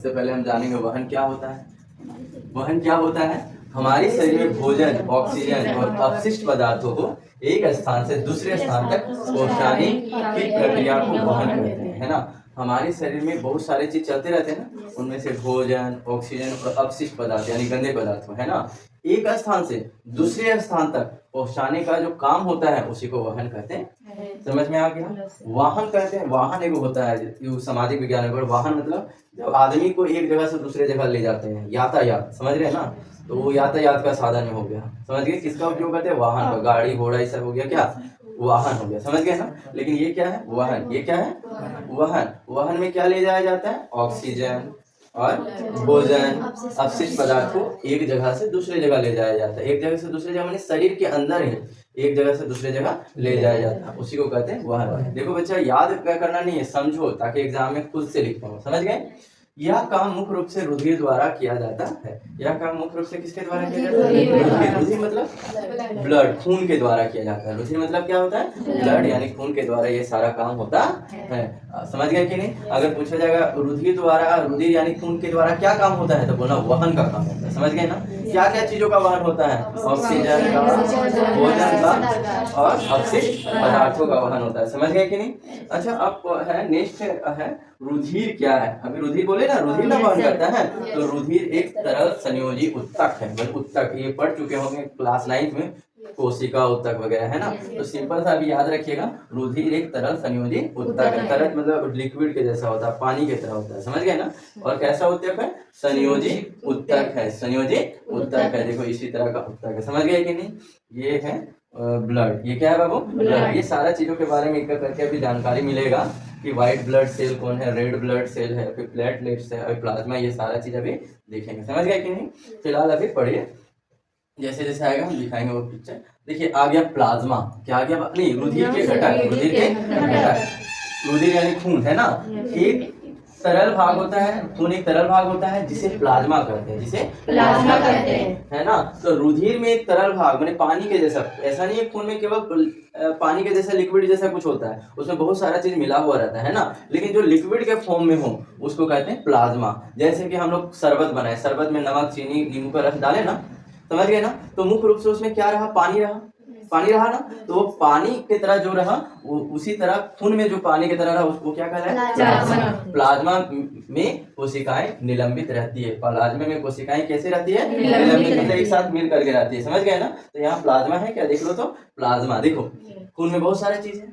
सबसे पहले हम जानेंगे वहन क्या होता है। वहन क्या होता है? हमारे शरीर में भोजन, ऑक्सीजन और अपशिष्ट पदार्थों को एक स्थान से दूसरे स्थान तक पहुंचाने की प्रक्रिया को वहन कहते हैं, है ना। हमारे शरीर में बहुत सारे चीज चलते रहते हैं ना, उनमें से भोजन, ऑक्सीजन और अपशिष्ट पदार्थ यानी गंदे पदार्थ, है ना, एक स्थान से दूसरे स्थान तक पहुंचाने का जो काम होता है उसी को वहन कहते हैं। समझ में आ गया? वाहन कहते हैं, वाहन एक होता है सामाजिक विज्ञान में, वाहन मतलब जब आदमी को एक जगह से दूसरे जगह ले जाते हैं, यातायात, समझ रहे हैं ना, तो वो यातायात का साधन हो गया। समझ गए? किसका उपयोग करते हैं? वाहन का। गाड़ी घोड़ा ये सब हो गया क्या? वाहन हो गया। समझ गए ना। लेकिन ये क्या है? वाहन। ये क्या है? वाहन। वाहन में क्या ले जाया जाता है? ऑक्सीजन और भोजन, अपशिष्ट पदार्थ को एक जगह से दूसरे जगह ले जाया जाता है। एक जगह से दूसरे जगह माने शरीर के अंदर ही एक जगह से दूसरे जगह ले जाया जाता है, उसी को कहते हैं वहन। देखो बच्चा, याद क्या करना नहीं है, समझो ताकि एग्जाम में खुद से लिख पाओ। समझ गए? यह काम मुख्य रूप से रुधिर द्वारा किया जाता है। यह काम मुख्य रूप से किसके द्वारा किया जाता है? रुधिर। रुधिर मतलब ब्लड, खून के द्वारा किया जाता है। रुधिर मतलब क्या होता है? ब्लड यानी खून के द्वारा ये सारा काम होता है। समझ गए कि नहीं? अगर पूछा जाएगा रुधिर द्वारा, रुधिर यानी खून के द्वारा क्या काम होता है, तो बोलना वहन का काम होता है। समझ गए ना। क्या क्या चीजों का वहन होता है? ऑक्सीजन का, भोजन का और अपशिष्ट पदार्थों का वहन होता है। समझ गए कि नहीं? अच्छा, अब है नेक्स्ट है रुधिर क्या है। अभी रुधिर बोले ना, रुधिर ना वहन करता है, तो रुधिर एक तरल संयोजी उत्तक है। उत्तक ये पढ़ चुके होंगे क्लास 9 में, कोशिका उत्तक वगैरह, है ना। तो सिंपल सा अभी याद रखिएगा, रुधिर एक तरल संयोजी उत्तक है। तरल मतलब लिक्विड के जैसा होता है, पानी की तरह होता है। समझ गए ना। और कैसा उत्तक है? संयोजी उत्तक है। संयोजी उत्तक है। देखो इसी तरह का उत्तक है। समझ गए कि नहीं? ये है ब्लड। ये क्या है बाबू? ब्लड। ये सारा चीजों के बारे में एक करके अभी जानकारी मिलेगा कि व्हाइट ब्लड सेल कौन है, रेड ब्लड सेल है, फिर प्लेटलेट्स है, अभी प्लाज्मा, ये सारा चीज अभी देखेंगे। समझ गए कि नहीं? फिलहाल अभी पढ़िए, जैसे जैसे आएगा हम दिखाएंगे वो पिक्चर। देखिए आ गया प्लाज्मा। क्या आ गया? नहीं, रुधिर के घटक। रुधिर के घटक, रुधिर यानी खून, है ना। एक तरल भाग होता है, खून एक तरल भाग होता है जिसे प्लाज्मा कहते हैं, जिसे प्लाज्मा कहते हैं, है ना। तो रुधिर में एक तरल भाग माने पानी के जैसा, ऐसा नहीं है खून में केवल पानी के जैसा लिक्विड जैसा कुछ होता है, उसमें बहुत सारा चीज मिला हुआ रहता है ना, लेकिन जो लिक्विड के फॉर्म में हो उसको कहते हैं प्लाज्मा। जैसे कि हम लोग शरबत बनाए, शरबत में नमक, चीनी, नींबू का रस डाले ना, समझ गए ना, तो मुख्य रूप से उसमें क्या रहा? पानी रहा। पानी रहा ना, तो वो पानी की तरह जो रहा, वो उसी तरह खून में जो पानी की तरह रहा उसको क्या कहला है? प्लाज्मा। प्लाज्मा में कोशिकाएं निलंबित रहती है। प्लाज्मा में कोशिकाएं कैसे रहती है? निलंबित, मतलब एक साथ मिल करके रहती है। समझ गए ना। तो यहाँ प्लाज्मा है क्या? देख लो तो प्लाज्मा। देखो खून में बहुत सारी चीज है,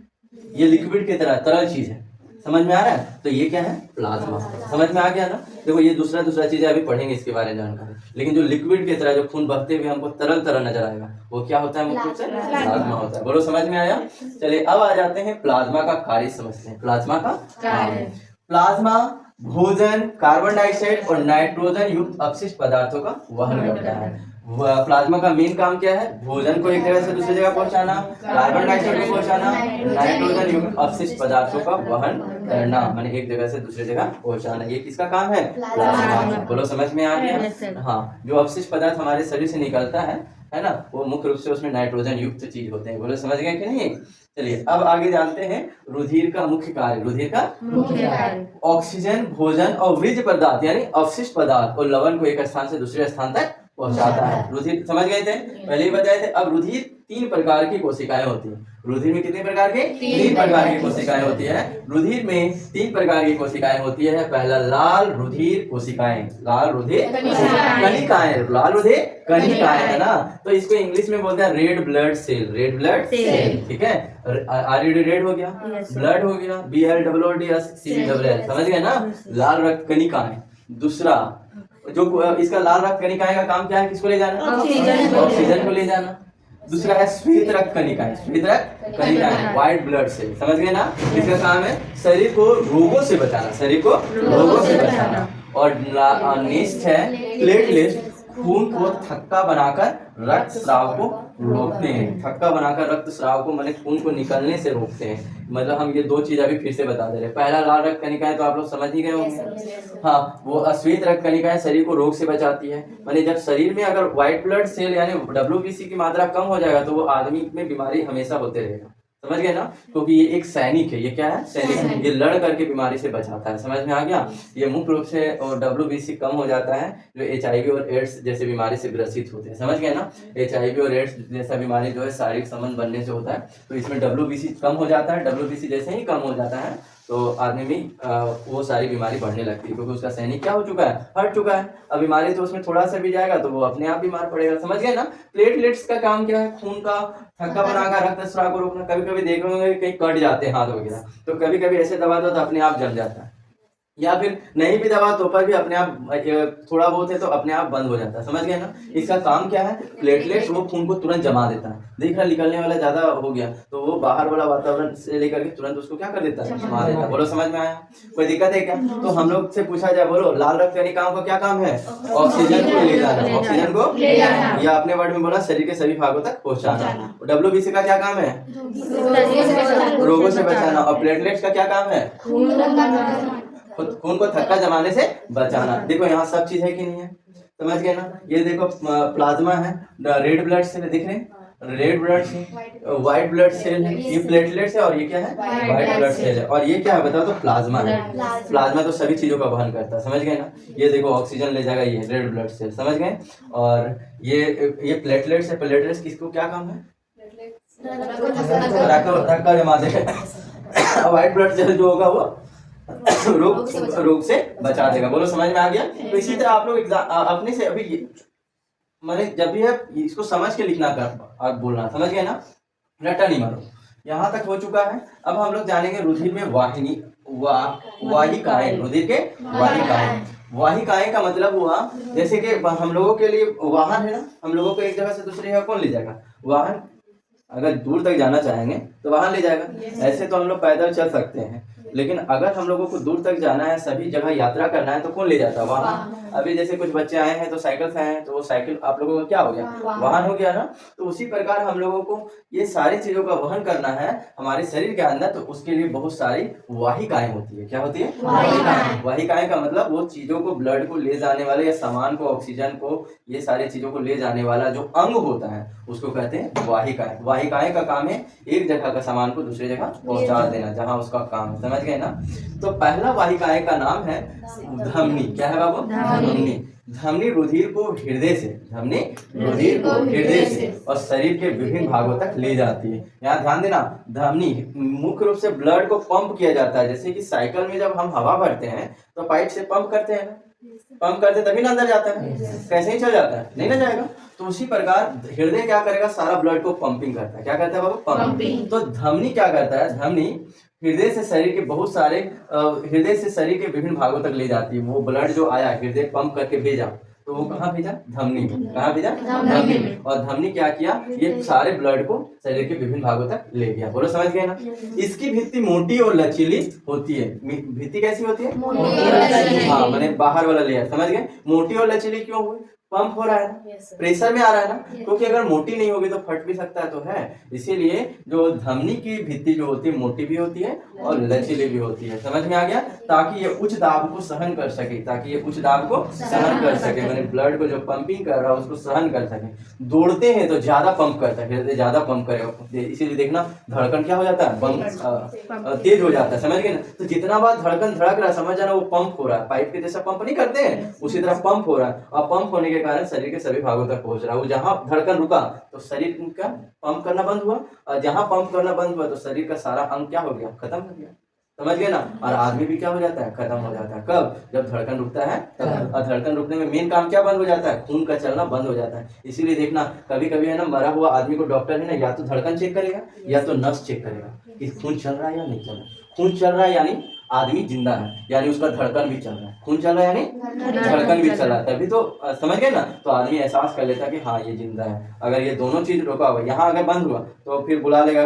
ये लिक्विड की तरह तरल चीज है। समझ में आ रहा है? तो ये क्या है? प्लाज्मा। समझ में आ गया ना। देखो ये दूसरा चीजें अभी पढ़ेंगे इसके बारे में जानकारी, लेकिन जो लिक्विड की तरह जो खून बहते हुए हमको तरल तरल नजर आएगा वो क्या होता है? मुख्य रूप से प्लाज्मा होता है। बोलो समझ में आया? चलिए अब आ जाते हैं प्लाज्मा का कार्य समझते हैं। प्लाज्मा का कार्य, प्लाज्मा भोजन, कार्बन डाइऑक्साइड और नाइट्रोजन युक्त अपशिष्ट पदार्थों का वहन करता है। प्लाज्मा का मेन काम क्या है? भोजन को एक जगह से दूसरी जगह पहुंचाना, कार्बन डाइऑक्साइड को पहुंचाना, नाइट्रोजन युक्त अपशिष्ट पदार्थों का वहन करना, माने एक जगह से दूसरी जगह पहुंचाना। ये किसका काम है? प्लाज्मा। बोलो समझ में आ गया? हाँ, जो अपशिष्ट पदार्थ हमारे शरीर से निकलता है ना, वो मुख्य रूप से उसमें नाइट्रोजन युक्त चीज होते हैं। बोलो समझ गए कि नहीं? चलिए अब आगे जानते हैं रुधिर का मुख्य कार्य। रुधिर का मुख्य कार्य ऑक्सीजन, भोजन और वीर्य पदार्थ यानी अपशिष्ट पदार्थ और लवण को एक स्थान से दूसरे स्थान तक पहुंचाता है। रुधिर समझ गए थे, पहले ही बताए थे। अब रुधिर 3 प्रकार की कोशिकाएं होती हैं। रुधिर में कितने प्रकार के? 3 प्रकार की कोशिकाएं होती है। रुधिर में 3 प्रकार की कोशिकाएं होती है। पहला लाल रुधिर कोशिकाएं, लाल रुधिर कणिकाएं, लाल रुधिर कणिकाएं, है ना। तो इसको इंग्लिश में बोलते हैं red blood cell. Red blood cell, ठीक है। RED रेड हो गया, ब्लड हो गया, BLOOD समझ गए ना, लाल रक्त कणिकाएं। दूसरा जो इसका लाल रक्त कणिकाएं का काम क्या है? किसको ले जाना? ऑक्सीजन को ले जाना। दूसरा है श्वेत रक्त कणिकाएं। श्वेत रक्त कणिकाएं, व्हाइट ब्लड सेल, समझ गए ना। इसका काम है शरीर को रोगों से बचाना, शरीर को रोगों से बचाना। और नेक्स्ट है प्लेटलेट्स, खून को थक्का बनाकर रक्त स्राव को रोकते हैं। थक्का बनाकर रक्त स्राव को माने खून को निकलने से रोकते हैं। मतलब हम ये 2 चीज अभी फिर से बता दे रहे हैं। पहला लाल रक्त कणिकाएं तो आप लोग समझ ही गए होंगे। हाँ, वो अश्वेत रक्त कणिकाएं शरीर को रोग से बचाती है। माने जब शरीर में अगर व्हाइट ब्लड सेल यानी WBC की मात्रा कम हो जाएगा तो वो आदमी में बीमारी हमेशा होते रहेगा। समझ गए ना, क्योंकि ये एक सैनिक है। ये क्या है? सैनिक। ये लड़ करके बीमारी से बचाता है। समझ में आ गया? ये मुख्य रूप से और WBC कम हो जाता है जो HIV और एड्स जैसे बीमारी से ग्रसित होते हैं। समझ गए ना? HIV और एड्स जैसा बीमारी जो है शारीरिक संबंध बनने से होता है, तो इसमें WBC कम हो जाता है। WBC जैसे ही कम हो जाता है तो आदमी में वो सारी बीमारी बढ़ने लगती है, क्योंकि उसका सैनिक क्या हो चुका है? हट चुका है। अब बीमारी तो उसमें थोड़ा सा भी जाएगा तो वो अपने आप बीमार पड़ेगा। समझ गए ना? प्लेटलेट्स का काम क्या है? खून का थक्का बनाकर रक्त स्राव को रोकना। कभी कभी देख होंगे कहीं कट जाते हैं हाथ वगैरह, तो कभी कभी ऐसे दबा दो तो अपने आप जम जाता है, या फिर नहीं भी दबा तो पर भी अपने आप थोड़ा बहुत है तो अपने आप बंद हो जाता है। समझ गए ना? इसका काम क्या है? प्लेटलेट्स वो खून को तुरंत जमा देता है। देख रहा निकलने वाला ज्यादा हो गया तो वो बाहर वाला वातावरण से लेकर के तुरंत उसको क्या कर देता है? जमा देता है। बोलो समझ में आया? कोई दिक्कत है क्या? तो हम लोग से पूछा जाए, बोलो लाल रक्त कणिकाओं का क्या काम है? ऑक्सीजन को ले जाना। ऑक्सीजन को या अपने वर्ड में बोला शरीर के सभी भागों तक पहुंचाना। WBC का क्या काम है? रोगों से बचाना। और प्लेटलेट्स का क्या काम है? खून को थक्का जमाने से बचाना। देखो यहाँ सब चीज है कि नहीं है? समझ गए ना? ये देखो प्लाज्मा है, रेड ब्लड सेल दिख रहे हैं, red blood cell, white blood cell है, ये प्लेटलेट्स है, और ये क्या है? व्हाइट ब्लड सेल है। और ये क्या है बताओ तो? प्लाज्मा है। प्लाज्मा तो सभी चीजों का वहन करता है। समझ गए ना? ये देखो ऑक्सीजन ले जाएगा ये रेड ब्लड सेल। समझ गए? और ये प्लेटलेट्स है। प्लेटलेट्स किसको क्या काम है? धक्का जमा देगा। व्हाइट ब्लड सेल जो होगा वो रोग से बचा देगा। बोलो समझ में आ गया? तो इसी तरह आप लोग अपने से अभी मैंने जब भी है इसको समझ के लिखना कर और बोलना। समझ गए ना? रट्टा नहीं मारो। यहाँ तक हो चुका है। अब हम लोग जानेंगे रुधिर में वाहिकाएं। रुधिर के वाहिकाएं। वाहिकाएं का मतलब हुआ जैसे कि हम लोगों के लिए वाहन है ना, हम लोगों को एक जगह से दूसरी जगह कौन ले जाएगा? वाहन। अगर दूर तक जाना चाहेंगे तो वाहन ले जाएगा। ऐसे तो हम लोग पैदल चल सकते हैं, लेकिन अगर हम लोगों को दूर तक जाना है, सभी जगह यात्रा करना है तो कौन ले जाता है? वाहन। अभी जैसे कुछ बच्चे आए हैं तो साइकिल से आए हैं तो वो साइकिल आप लोगों का क्या हो गया? वाहन हो गया ना। तो उसी प्रकार हम लोगों को ये सारी चीजों का वहन करना है हमारे शरीर के अंदर, तो उसके लिए बहुत सारी वाहिकाएं होती है। क्या होती है? वाहिकाएं का मतलब वो चीजों को, ब्लड को ले जाने वाले या सामान को, ऑक्सीजन को, ये सारी चीजों को ले जाने वाला जो अंग होता है उसको कहते हैं वाहिकाएं। वाहिकाएं का काम है एक जगह का सामान को दूसरी जगह पहुंचा देना, जहां उसका काम है। समझ गए ना? तो पहला वाहिकाएं का नाम है धमनी। क्या है बाबू? धमनी। धमनी रुधिर को हृदय से, धमनी रुधिर को हृदय से और शरीर के विभिन्न भागों तक ले जाती है। यहाँ ध्यान देना, धमनी मुख्य रूप से ब्लड को पंप किया जाता है। जैसे कि साइकिल में जब हम हवा भरते हैं तो पाइप से पंप करते हैं ना, पंप करते तभी ना अंदर जाता है, कैसे ही चल जाता है? नहीं ना जाएगा। तो उसी प्रकार हृदय क्या करेगा? सारा ब्लड को पंपिंग करता है। क्या करता है बाबू? पंपिंग। तो धमनी क्या करता है? धमनी हृदय से शरीर के बहुत सारे हृदय से शरीर के विभिन्न भागों तक ले जाती है। वो ब्लड जो आया हृदय पंप करके भेजा तो वो कहाँ भेजा? धमनी में। कहाँ भेजा? धमनी में। और धमनी क्या किया? ये सारे ब्लड को शरीर के विभिन्न भागों तक ले गया। बोलो समझ गए ना? इसकी भित्ति मोटी और लचीली होती है। भित्ति कैसी होती है? हाँ, मैंने बाहर वाला लेयर। समझ गए? मोटी और लचीली क्यों हुई? पंप हो रहा है ना, प्रेशर में आ रहा है ना, क्योंकि अगर मोटी नहीं होगी तो फट भी सकता है, तो है। इसीलिए जो धमनी की भित्ति जो होती है मोटी भी होती है और लचीली भी होती है। समझ में आ गया? ताकि ये उच्च दाब को सहन कर सके, ताकि ये उच्च दाब को सहन कर सके, मैंने ब्लड को जो पंपिंग कर रहा है उसको सहन कर सके। दौड़ते हैं तो ज्यादा पंप करता है, हृदय ज्यादा पंप करेगा, इसीलिए देखना धड़कन क्या हो जाता है? पंप तेज हो जाता है। समझ गए ना? तो जितना बार धड़कन धड़क रहा है समझ जाना वो पंप हो रहा है। पाइप के जैसा पंप नहीं करते हैं, उसी तरह पंप हो रहा है। और पंप होने के कारण शरीर के सभी भागों तक पहुंच रहा है। वो जहां धड़कन रुका तो शरीर का पंप करना बंद हुआ, और जहां पंप करना बंद हुआ तो शरीर का सारा अंग क्या हो गया? खत्म हो गया। समझ गए ना? और आदमी भी क्या हो जाता है? खत्म हो जाता है। कब? जब धड़कन रुकता है तब। और धड़कन रुकने में मेन काम क्या बंद हो जाता है? खून का चलना बंद हो जाता है। इसीलिए देखना कभी कभी है ना, मरा हुआ आदमी को डॉक्टर है ना या तो धड़कन चेक करेगा या तो नस चेक करेगा कि खून चल रहा है या नहीं चल रहा। खून चल रहा है यानी आदमी जिंदा है, यानी उसका धड़कन भी चल रहा है। खून चल रहा है यानी धड़कन भी चल रहा है, तभी तो समझ गए ना? तो आदमी एहसास कर लेता है कि हाँ ये जिंदा है। अगर ये दोनों चीज रुका हुआ, यहाँ अगर बंद हुआ तो फिर बुला लेगा,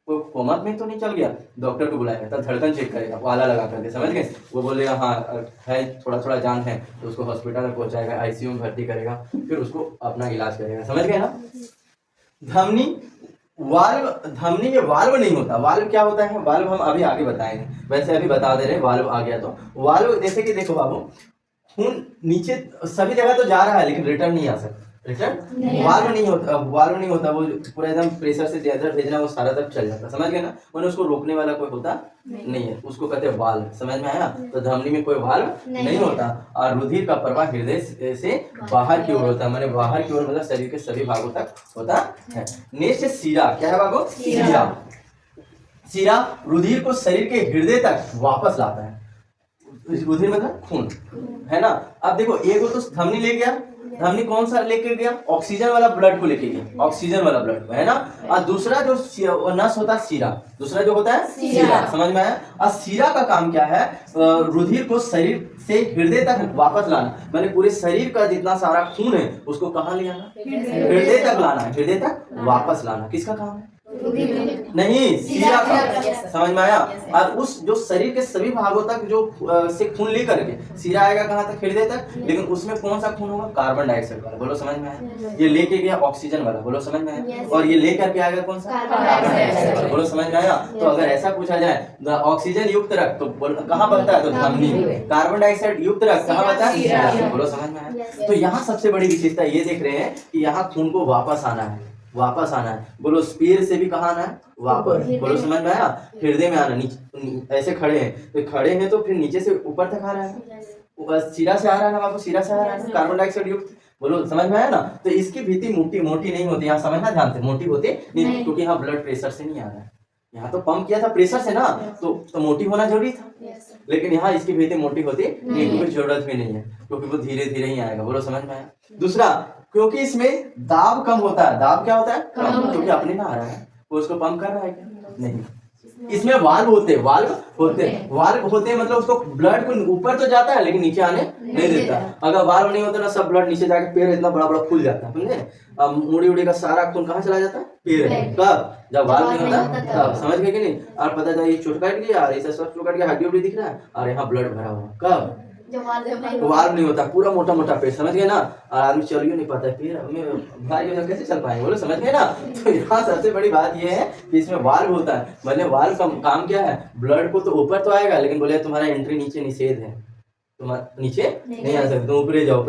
कोमा में तो नहीं चल गया, डॉक्टर को बुलाएगा, तब धड़कन चेक करेगा वाला लगा करके। समझ गए? वो बोलेगा हाँ है, थोड़ा थोड़ा जान है, तो उसको हॉस्पिटल में पहुंचाएगा, ICU में भर्ती करेगा, फिर उसको अपना इलाज करेगा। समझ गए ना? धमनी वाल्व, धमनी में वाल्व नहीं होता। वाल्व क्या होता है? वाल्व हम अभी आगे बताएंगे, वैसे अभी बता दे रहे हैं। वाल्व आ गया तो वाल्व जैसे कि देखो बाबू, खून नीचे सभी जगह तो जा रहा है लेकिन रिटर्न नहीं आ सकता। वाल्व नहीं होता, वाल्व नहीं होता, वो पूरा एकदम प्रेशर से ज्यादा भेजना वो सारा तक चल जाता, समझ गए ना। मैंने उसको रोकने वाला कोई होता नहीं है, उसको कहते हैं वाल्व, समझ में आया। तो धमनी में कोई वाल्व नहीं होता। और रुधिर का प्रवाह हृदय से बाहर की ओर होता है, मैंने बाहर की ओर मतलब शरीर के सभी भागों तक होता है। नेक्स्ट शिरा, क्या है बाबू? शिरा। शिरा रुधिर को शरीर के हृदय तक वापस लाता है। रुधिर मतलब खून, है ना। अब देखो एक तो धमनी ले गया, धमनी कौन सा लेके गया? ऑक्सीजन वाला ब्लड को लेके गया, ऑक्सीजन वाला ब्लड को, है ना। और दूसरा जो नस होता है शिरा, दूसरा जो होता है शिरा, समझ में आया। और शिरा का काम क्या है? रुधिर को शरीर से हृदय तक वापस लाना, मैंने पूरे शरीर का जितना सारा खून है उसको कहाँ ले आना? हृदय तक लाना, हृदय तक वापस लाना। किसका काम है? नहीं, शिरा का, समझ में आया। और उस जो शरीर के सभी भागों तक जो से खून लेकर के शिरा आएगा कहाँ तक? हृदय तक। लेकिन उसमें कौन सा खून होगा? कार्बन डाइऑक्साइड वाला, बोलो समझ में आया। ये लेके गया ऑक्सीजन वाला, बोलो समझ में आया। और ये लेकर के आएगा कौन सा? कार्बन डाइऑक्साइड वाला, बोलो समझ में आया। तो अगर ऐसा पूछा जाए ऑक्सीजन युक्त रक्त तो कहाँ बनता है? तो धमनी में। कार्बन डाइऑक्साइड युक्त रक्त कहाँ बनता है? बोलो समझ में आया। तो यहाँ सबसे बड़ी विशेषता ये देख रहे हैं कि यहाँ खून को वापस आना है, वापस आना है। बोलो पैर से भी कहाँ आना है? वापस, बोलो समझ में आया। हृदय में आना, नीचे ऐसे खड़े हैं तो खड़े हैं तो फिर नीचे से ऊपर तक आ रहा है, शिरा से आ रहा है ना वापस, शिरा से आ रहा है कार्बन डाइऑक्साइड युक्त, बोलो समझ में आया ना। तो इसकी भीति मोटी नहीं होती, यहाँ समझना ध्यान से, मोटी होती नहीं, क्योंकि यहाँ ब्लड प्रेशर से नहीं आ रहा है। यहाँ तो पंप किया था प्रेशर से ना, तो मोटी होना जरूरी था। लेकिन यहाँ इसकी भीति मोटी होती नहीं, कोई जरूरत भी नहीं है, क्योंकि वो धीरे धीरे ही आएगा, बोलो समझ में आया। दूसरा, क्योंकि इसमें दाब कम होता है। दाब क्या होता है? कम, क्योंकि अपने ना आ रहा है, वो उसको पंप कर रहा है क्या? नहीं। इसमें वाल्व होते मतलब उसको ब्लड को ऊपर तो जाता है लेकिन नीचे आने नहीं देता। अगर वाल्व नहीं होता ना, सब ब्लड नीचे जाके पैर इतना बड़ा बड़ा फूल जाता है, समझे। अब मुड़ी का सारा खून कहाँ चला जाता है? पैर। कब? जब वाल्व नहीं होता तब, समझ गए कि नहीं। और पता चला ये चोट काट गया और ऐसा सब चोट काट गया, हड्डी उड्डी दिख रहा है और यहाँ ब्लड भरा हुआ, कब? वाल्व नहीं होता, पूरा मोटा मोटा पेड़, समझ गए ना। और आदमी चल ही नहीं पाता है, पेड़ में भाई कैसे चल पाएंगे, बोलो समझ गए ना। तो यहाँ सबसे बड़ी बात ये है कि इसमें वाल्व होता है। मतलब वाल्व का काम क्या है? ब्लड को तो ऊपर तो आएगा, लेकिन बोले तुम्हारा एंट्री नीचे निषेध है, तुम नीचे नहीं आ सकते, तुम ऊपरे जाओ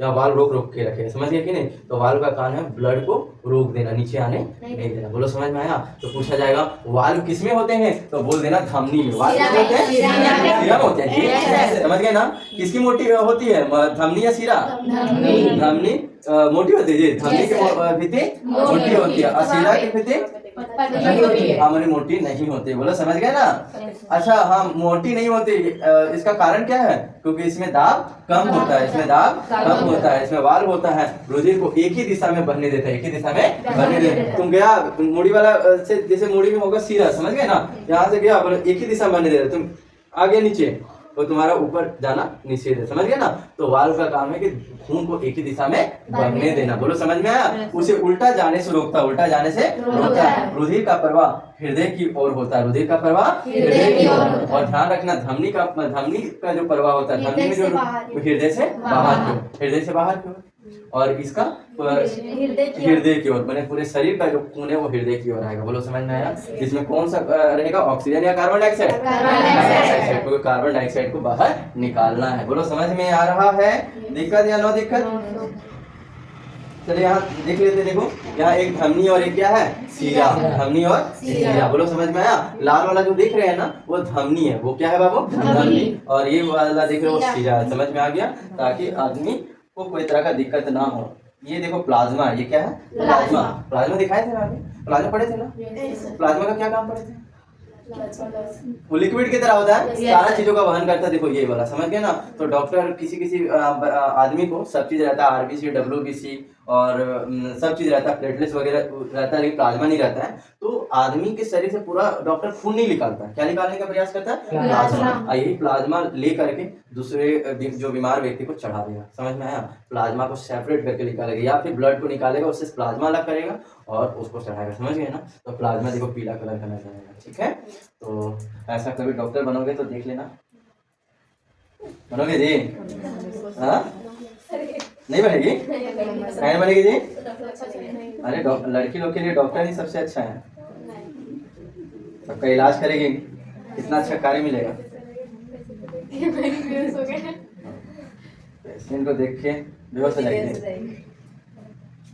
यहाँ वाल्व रोक के रखे, समझ गए कि नहीं। तो वाल्व का काम है ब्लड को रोक देना, नीचे आने नहीं देना, बोलो समझ में आया। तो पूछा जाएगा वाल्व किसमें होते हैं? तो बोल देना धमनी में। वाल्व किसमें होते हैं? शिरा में होते हैं, समझ गए ना। किसकी मोटी होती है? धमनी या शिरा? धमनी मोटी होती है, धमनी की भीति मोटी होती है और शिरा की भीति हमारी मोटी नहीं होती, बोलो समझ गए ना। अच्छा, हाँ मोटी नहीं होती, इसका कारण क्या है? क्योंकि इसमें दाब कम होता है, इसमें दाब कम होता है, इसमें वाल्व होता है, रुधिर को एक ही दिशा में बहने देता है, एक ही दिशा में बहने देता है। तुम गया मुड़ी वाला से, जैसे मुड़ी में होगा शिरा, समझ गए ना, यहाँ से गया एक ही दिशा में बहने दे रहा, तुम आगे नीचे तो तुम्हारा ऊपर जाना निषेध है, समझ गए ना। तो वाल्व का काम है कि खून को एक ही दिशा में बहने देना, बोलो समझ में आया। उसे उल्टा जाने से रोकता, उल्टा जाने से रोकता है। रुधिर का प्रवाह हृदय की ओर होता है, रुधिर का प्रवाह हृदय की ओर। और ध्यान रखना, धमनी का जो प्रवाह होता है, धमनी में जो हृदय से बाहर की ओर, हृदय से बाहर की ओर, और इसका हृदय की ओर, मैंने पूरे शरीर का जो खून है वो हृदय की ओर आएगा, बोलो समझ में आया। इसमें कौन सा रहेगा? ऑक्सीजन या कार्बन डाइऑक्साइड? कार्बन डाइऑक्साइड को बाहर निकालना है, बोलो समझ में आ रहा है। दिक्कत या नो दिक्कत? चलिए यहाँ देख लेते, देखो यहाँ एक धमनी और एक क्या है? शिरा। धमनी और शिरा, बोलो समझ में आया। लाल वाला जो देख रहे हैं ना वो धमनी है, वो क्या है बाबू? धमनी। और ये वाला देख रहे हो वो शिरा है, समझ में आ गया, ताकि आदमी को कोई तरह का दिक्कत ना हो। ये देखो प्लाज्मा, ये क्या है? प्लाज्मा। प्लाज्मा दिखाए थे ना अभी, प्लाज्मा पढ़े थे ना। प्लाज्मा का क्या काम पढ़े थे? वो लिक्विड की तरह होता है, सारा चीजों का वहन करता है, देखो ये वाला, समझ गए ना। तो डॉक्टर किसी आदमी को सब चीज रहता है, आरबीसी, डब्ल्यूबीसी और सब चीज रहता है, प्लेटलेट्स वगैरह रहता है, लेकिन प्लाज्मा नहीं रहता है। तो आदमी के शरीर से पूरा डॉक्टर खून नहीं निकालता, क्या निकालने का प्रयास करता है? प्लाज्मा। यही प्लाज्मा ले करके दूसरे जो बीमार व्यक्ति को चढ़ा देगा, समझ में आया। प्लाज्मा को सेपरेट करके निकालेगा, या फिर ब्लड को निकालेगा, उससे प्लाज्मा अलग करेगा और उसको चढ़ाएगा, समझ गए ना। तो प्लाज्मा देखो पीला कलर का नजर आएगा, ठीक है। तो ऐसा कभी डॉक्टर बनोगे तो देख लेना, बनोगे जी? हाँ नहीं बनेगी? नहीं बनेगी जी? अरे लड़की लोग के लिए डॉक्टर ही सबसे अच्छा है, सबका इलाज करेगी, कितना अच्छा कार्य मिलेगा। पेशेंट को देख के बेहोश हो जाएगी।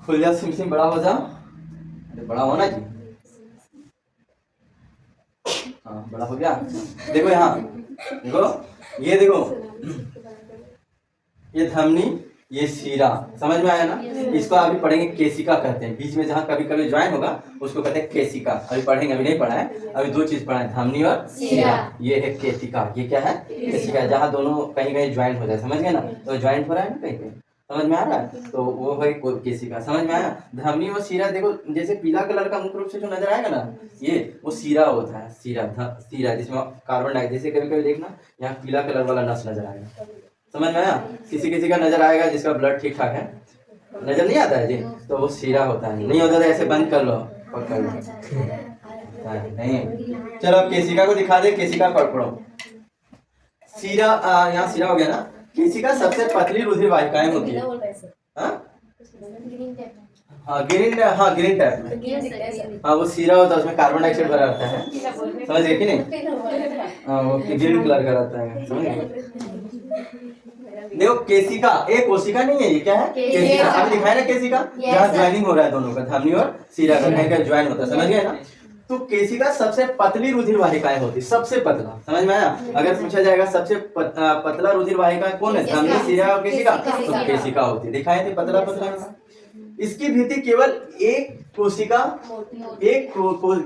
खुल जा सिम सिम, बड़ा हो जा, अरे बड़ा होना चाहिए। हाँ बड़ा हो गया। देखो यहाँ देखो, ये देखो ये धमनी, ये शीरा, समझ में आया ना। इसको अभी पढ़ेंगे केसिका कहते हैं, बीच में जहाँ कभी कभी ज्वाइन होगा उसको कहते हैं केसिका। अभी पढ़ेंगे, अभी नहीं पढ़ा है, अभी दो चीज पढ़ा है, धमनी और शीरा। ये है केसिका, ये क्या है केसिका, जहाँ दोनों कहीं कहीं ज्वाइंट हो जाए, समझ गए ना। तो ज्वाइंट हो रहा है ना कहीं कहीं, समझ में आ रहा है, तो वो है केसिका, समझ में आया। धमनी और शीरा देखो, जैसे पीला कलर का मुख्य रूप से जो नजर आएगा ना, ये वो शीरा होता है, शीरा जिसमें कार्बन डाइऑक्साइड, जैसे कभी कभी देखना यहाँ पीला कलर वाला नस नजर आएगा, समझ में आया। किसी किसी का नजर आएगा जिसका ब्लड ठीक ठाक है, नजर नहीं आता है जी, तो वो शीरा होता है। नहीं होता तो ऐसे बंद कर लो, पकड़ लो, नहीं। चलो अब केसिका को दिखा दे, केसिका पकड़ो। शीरा, यहाँ शीरा हो गया ना। केसिका सबसे पतली रुधिर वाहिकाएं होती है। ग्रीन टाइप में, हाँ वो शीरा होता है, उसमें कार्बन डाइऑक्साइड भरा रहता है, समझ गए कि नहीं। हाँ वो ग्रीन कलर का रहता है, समझ गए। देखो केसिका, एक कोशिका नहीं है, ये क्या है केसिका। अभी दिखाया ना केसिका, जहाँ ज्वाइनिंग हो रहा है दोनों का, धमनी और शीरा का कहीं का ज्वाइन होता है, समझ गए ना। तो केसिका सबसे पतली रुधिर वाहिकाएं होती, सबसे पतला, समझ में आया। अगर पूछा जाएगा सबसे पतला रुधिर वाहिका कौन है, धमनी, शीरा और केसिका, तो केसिका होती है। दिखाए थे पतला पतला। इसकी भित्ति केवल एक कोशिका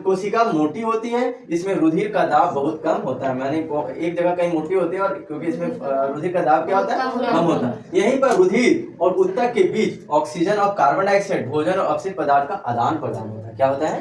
कोशिका मोटी होती है, इसमें रुधिर का दाब बहुत कम होता है, माने एक जगह कहीं मोटी होती है, और क्योंकि इसमें रुधिर का दाब क्या होता है, कम होता है। यहीं पर रुधिर और ऊतक के बीच ऑक्सीजन और कार्बन डाइऑक्साइड, भोजन और अपशिष्ट पदार्थ का आदान प्रदान होता है। क्या होता है,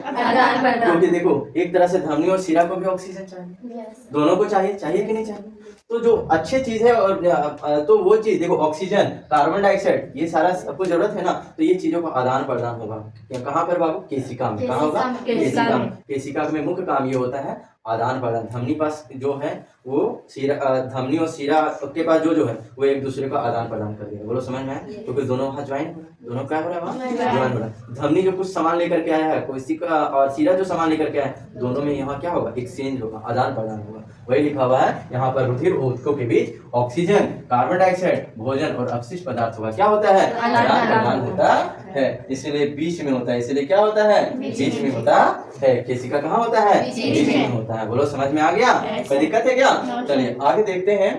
क्योंकि देखो एक तरह से धमनी और शीरा को भी ऑक्सीजन चाहिए, दोनों को चाहिए कि नहीं चाहिए। तो जो अच्छी चीज है, और तो वो चीज देखो, ऑक्सीजन, कार्बन डाइऑक्साइड, ये सारा सबको जरूरत है ना, तो ये चीजों का आदान प्रदान होगा कहाँ पर बाबू, केसिका में। कहाँ होगा, केसिका में। केसिका में मुख्य काम ये होता है आदान प्रदान। धमनी पास जो है वो धमनी और शीरा के पास जो है वो एक दूसरे का आदान प्रदान कर देगा। बोलो समझ में आया, क्योंकि दोनों वहाँ ज्वाइन हो रहा है, दोनों क्या हो रहा है वहाँ ज्वाइन हो रहा है। धमनी जो कुछ सामान लेकर के आया है, कोशिका और शीरा जो सामान लेकर के आया है, दोनों में यहाँ क्या होगा, एक्सचेंज होगा, आदान प्रदान होगा। वही लिखा हुआ है यहाँ पर, रुधिर और ऊतकों के बीच ऑक्सीजन, कार्बन डाइऑक्साइड, भोजन और अपशिष्ट पदार्थ होगा। क्या होता है, आदान प्रदान होता है, इसलिए बीच में होता है, इसलिए क्या होता है, बीच में होता है। केसिका कहाँ होता है, बीच में होता है। बोलो समझ में आ गया, कोई दिक्कत है क्या। चलिए आगे देखते हैं।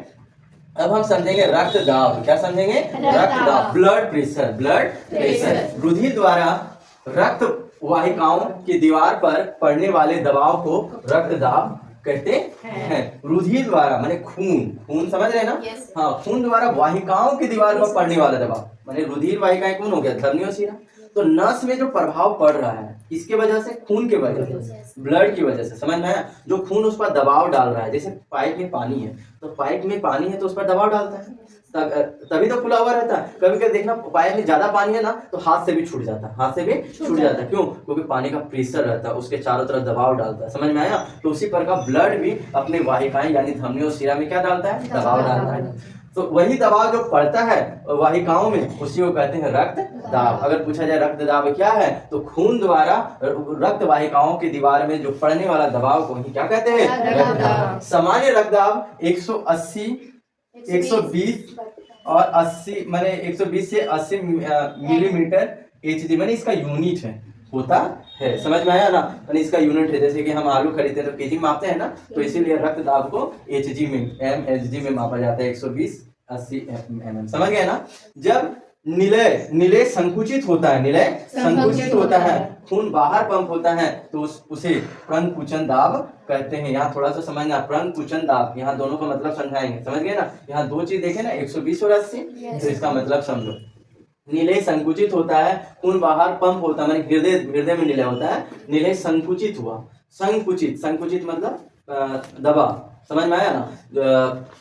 अब हम समझेंगे रक्तदाब। क्या समझेंगे, रक्तदाब, ब्लड प्रेशर। रुधिर द्वारा रक्त वाहिकाओं की दीवार पर पड़ने वाले दबाव को रक्तदाब कहते हैं। रुधिर द्वारा माने खून समझ रहे ना। हाँ, खून द्वारा वाहिकाओं की दीवार पर पड़ने वाला दबाव, माने रुधिर वाहिकाएं कौन हो गया, धमनी और शीरा। तो नस में जो प्रभाव पड़ रहा है, इसके वजह से, खून के वजह से, ब्लड की वजह से, समझ में आया। जो खून उस पर दबाव डाल रहा है, जैसे पाइप में पानी है, तो पाइप में पानी है तो उस पर दबाव डालता है, तभी तो खुला हुआ रहता है। कभी कभी देखना पाइप में ज्यादा पानी है ना, तो हाथ से भी छूट जाता है, क्यों, क्योंकि पानी का प्रेशर रहता है, उसके चारों तरफ दबाव डालता है, समझ में आया। तो उसी प्रकार ब्लड भी अपने वाहिकाएं यानी धमनी और शीरा में क्या डालता है, दबाव डालता है। तो वही दबाव जो पड़ता है वाहिकाओं में, उसी को कहते हैं रक्तदाब। अगर पूछा जाए रक्तदाब क्या है, तो खून द्वारा रक्त वाहिकाओं की दीवार में जो पड़ने वाला दबाव को ही क्या कहते हैं, रक्तदाब। सामान्य रक्तदाब 180, 120 और 80 माने 120 से 80 मिलीमीटर HG माने इसका यूनिट है, होता है, समझ में आया ना। यानी इसका यूनिट है, जैसे कि हम आलू खरीदते हैं तो केजी मापते हैं ना, तो इसीलिए रक्तदाब को HG में, mHg में मापा जाता है, 120 80 mm, समझ गए ना। जब निलय संकुचित होता है, खून बाहर पंप होता है, तो उसे प्रंकुचन दाब कहते हैं। यहाँ थोड़ा सा समझना, प्रंकुचन दाब, यहाँ दोनों का मतलब समझाएंगे, समझ गए ना। यहाँ दो चीज देखे ना, 120 और 80, तो इसका मतलब समझो। निलय संकुचित होता है, खून बाहर पंप होता है, माने हृदय में निलय होता है। निलय संकुचित हुआ, संकुचित मतलब दबा, समझ में आया ना।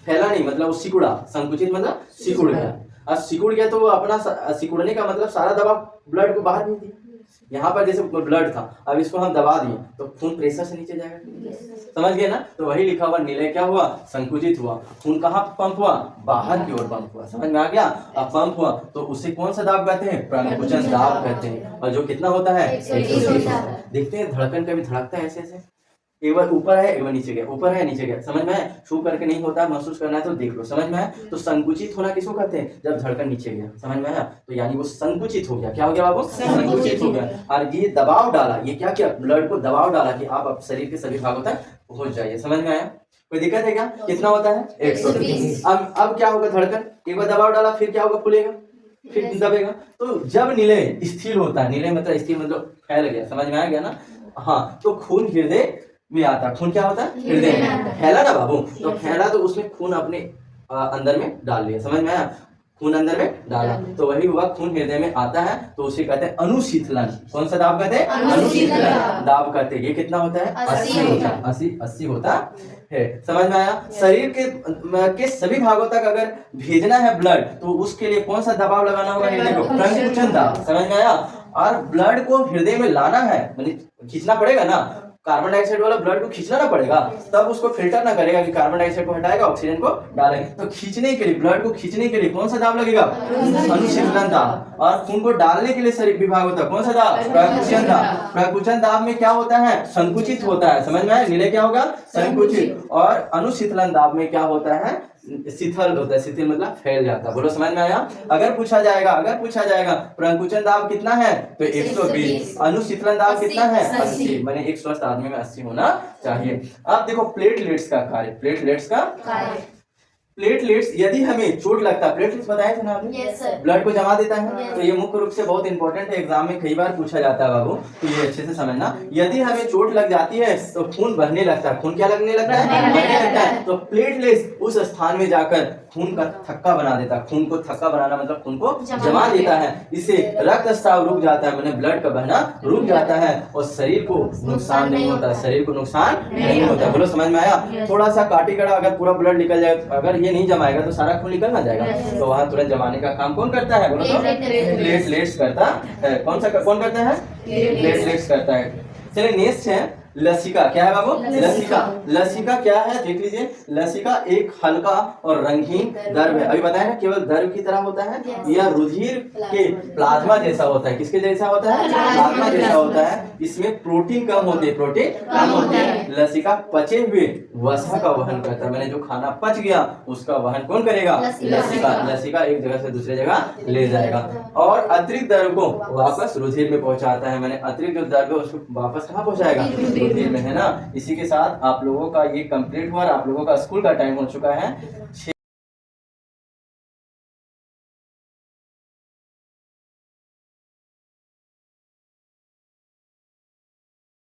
फैला नहीं, मतलब सिकुड़ा, संकुचित मतलब सिकुड़ गया। और सिकुड़ गया तो अपना सिकुड़ने का मतलब सारा दबाव ब्लड को बाहर भेज दिया। यहाँ पर जैसे ब्लड था, अब इसको हम दबा दिए तो खून प्रेशर से नीचे जाएगा, समझ गए ना। तो वही लिखा हुआ, निलय क्या हुआ, संकुचित हुआ। खून कहाँ पंप हुआ, बाहर की ओर पंप हुआ, समझ में आ गया। अब पंप हुआ तो उसे कौन सा दाब कहते हैं, प्रंकुचन दाब कहते हैं। और जो कितना होता है, 120। देखते हैं धड़कन कभी धड़कता है ऐसे ऐसे, एक बार ऊपर है एक बार नीचे गया, ऊपर है नीचे गया, समझ में है? छू करके नहीं होता, महसूस करना है तो देख लो, समझ में है? तो संकुचित होना किसको कहते हैं? जब धड़कन नीचे गया, समझ में आया? तो यानी वो संकुचित हो गया। क्या हो गया बाबू? संकुचित हो गया। और ये दबाव डाला, ये क्या किया? ब्लड को दबाव डाला कि आप शरीर के सभी भागों तक पहुंच जाइए, समझ में आया? कोई दिक्कत है क्या? कितना होता है? 120। अब क्या होगा? धड़कन एक बार दबाव डाला, फिर क्या होगा? फूलेगा, फिर दबेगा। तो जब निलय स्थिर होता है, निलय मतलब स्थिर मतलब फैल गया, समझ में आ गया ना? हाँ, तो खून हृदय में आता है। खून क्या होता है? हृदय में फैला ना बाबू, तो फैला तो उसमें खून अपने अंदर में डाल लिया, समझ में आया? खून अंदर में डाला तो वही हुआ, खून हृदय में आता है तो उसे कहते हैं अनुशीतलन। कौन सा दाब कहते हैं? अनुशीतलन दाब कहते हैं। ये कितना होता है? 80 होता है। 80 होता है, समझ में आया? शरीर के सभी भागों तक अगर भेजना है ब्लड तो उसके लिए कौन सा दबाव लगाना होगा? हृदय को, प्रंकुचन दाब, समझ में आया? और ब्लड को हृदय में लाना है, मतलब खींचना पड़ेगा ना, कार्बन डाइऑक्साइड वाला ब्लड को खींचना ना पड़ेगा, तब उसको फिल्टर ना करेगा कि कार्बन डाइऑक्साइड को हटाएगा, ऑक्सीजन को डालेगा। तो खींचने के लिए, ब्लड को खींचने के लिए कौन सा दाब लगेगा? अनुशीतलन दाब। और खून को डालने के लिए शरीर विभाग होता है, कौन सा दाब? प्रकुचन दाब। प्रकुचन दाब में क्या होता है? संकुचित होता है, समझ में आया? निलय क्या होगा? संकुचित। और अनुशीतलन दाब में क्या होता है? शिथिल होता है। शिथिल मतलब फैल जाता है। बोलो, समझ में आया? अगर पूछा जाएगा प्रकुचन दाब कितना है तो 120, अनुशीतलन दाब कितना है? 80। मैंने एक स्वस्थ आदमी में 80 होना चाहिए। अब देखो प्लेटलेट्स का कार्य, प्लेटलेट्स यदि हमें चोट लगता है, प्लेटलेट्स बताया था ना आपने? yes, ब्लड को जमा देता है। yes. तो ये मुख्य रूप से बहुत इंपॉर्टेंट है, एग्जाम में कई बार पूछा जाता है बाबू, तो ये अच्छे से समझना। यदि हमें चोट लग जाती है तो खून बहने लगता है। खून क्या लगने लगता है? बहने लगता है। तो प्लेटलेट्स उस स्थान में जाकर खून का थक्का बना देता है। खून को थक्का बनाना मतलब खून को जमा देता है। इससे रक्त स्राव रुक जाता है, मैंने ब्लड का बहना रुक जाता है और शरीर को नुकसान नहीं होता, शरीर को नुकसान नहीं होता। बोलो, समझ में आया? थोड़ा सा काटी गड़ा अगर पूरा ब्लड निकल जाए, अगर ये नहीं जमाएगा तो सारा खून निकल ना जाएगा, तो वहां तुरंत जमाने का काम कौन करता है? बोलो तो प्लेटलेट्स करता है। कौन करता है? प्लेटलेट्स करता है। चलिए नेक्स्ट है लसिका। क्या है बाबू? लसिका क्या है? देख लीजिए, लसिका एक हल्का और रंगीन द्रव है। अभी बताया ना, केवल द्रव की तरह होता है, यह रुधिर के प्लाज्मा जैसा होता है। किसके जैसा होता है? प्लाज्मा जैसा होता है। इसमें प्रोटीन कम होते हैं। लसिका पचे हुए वसा का वहन करता है, मैंने जो खाना पच गया उसका वहन कौन करेगा? लसिका एक जगह से दूसरे जगह ले जाएगा और अतिरिक्त द्रव को वापस रुधिर में पहुंचाता है। मैंने अतिरिक्त जो द्रव है उसको वापस कहाँ पहुंचाएगा? रुधिर में, है ना? इसी के साथ आप लोगों का ये कंप्लीट हुआ और आप लोगों का स्कूल का टाइम हो चुका है।